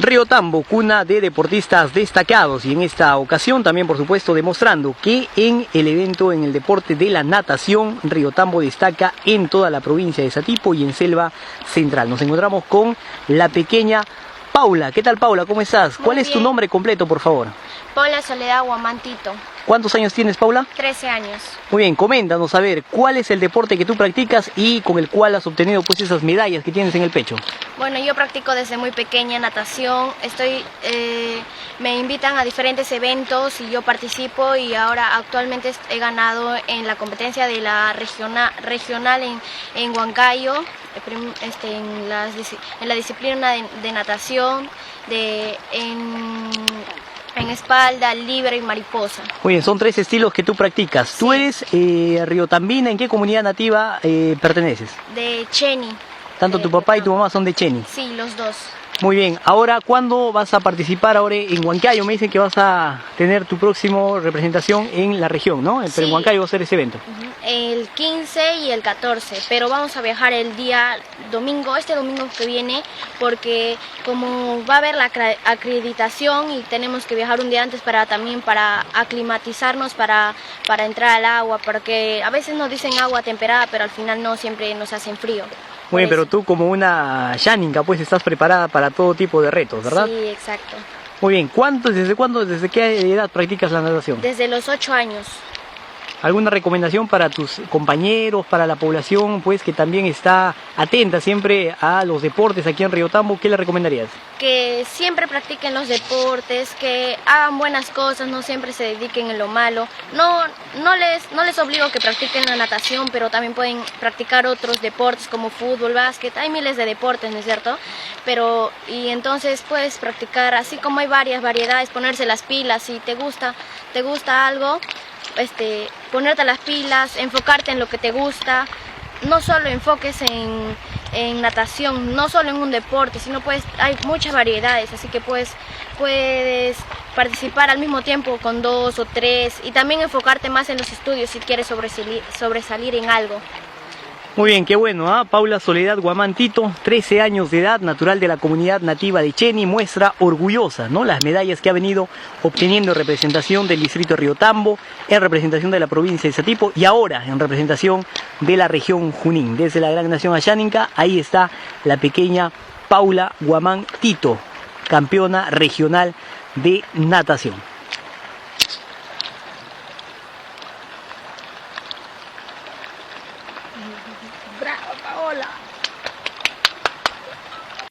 Río Tambo, cuna de deportistas destacados, y en esta ocasión también, por supuesto, demostrando que en el evento, en el deporte de la natación, Río Tambo destaca en toda la provincia de Satipo y en Selva Central. Nos encontramos con la pequeña Paula. ¿Qué tal, Paula? ¿Cómo estás? ¿Cuál es tu nombre completo, por favor? Paula Soledad Guamán Tito. ¿Cuántos años tienes, Paula? 13 años. Muy bien, coméntanos, a ver, ¿cuál es el deporte que tú practicas y con el cual has obtenido pues esas medallas que tienes en el pecho? Bueno, yo practico desde muy pequeña natación, me invitan a diferentes eventos y yo participo, y ahora actualmente he ganado en la competencia de la regional en Huancayo, en la disciplina de natación, en espalda, libre y mariposa. Muy bien, son 3 estilos que tú practicas. Sí. Tú eres riotambina. ¿En qué comunidad nativa perteneces? De Cheni. ¿Tanto tu papá y tu mamá son de Cheni? Sí, los dos. Muy bien, ahora, ¿cuándo vas a participar ahora en Huancayo? Me dicen que vas a tener tu próximo representación en la región, ¿no? Pero en Huancayo va a ser ese evento. El 15 y el 14, pero vamos a viajar el día domingo, este domingo que viene, porque como va a haber la acreditación y tenemos que viajar un día antes también para aclimatizarnos, para entrar al agua, porque a veces nos dicen agua temperada, pero al final no, siempre nos hacen frío. Muy bien, pero tú como una Xaninga pues estás preparada para todo tipo de retos, ¿verdad? Sí, exacto. Muy bien, ¿desde qué edad practicas la natación? Desde los 8 años. ¿Alguna recomendación para tus compañeros, para la población pues que también está atenta siempre a los deportes aquí en Río Tambo? ¿Qué le recomendarías? Que siempre practiquen los deportes, que hagan buenas cosas, no siempre se dediquen en lo malo. No les obligo que practiquen la natación, pero también pueden practicar otros deportes como fútbol, básquet. Hay miles de deportes, ¿no es cierto? Y entonces puedes practicar, así como hay varias variedades, ponerse las pilas. Si te gusta algo, ponerte las pilas, enfocarte en lo que te gusta. No solo enfoques en natación, no solo en un deporte, sino hay muchas variedades, así que puedes participar al mismo tiempo con 2 o 3, y también enfocarte más en los estudios si quieres sobresalir en algo. Muy bien, qué bueno, ¿eh? Paula Soledad Guamán Tito, 13 años de edad, natural de la comunidad nativa de Cheni, muestra orgullosa, ¿no?, las medallas que ha venido obteniendo en representación del distrito Río Tambo, en representación de la provincia de Satipo y ahora en representación de la región Junín. Desde la gran nación Xaninga, ahí está la pequeña Paula Guamán Tito, campeona regional de natación.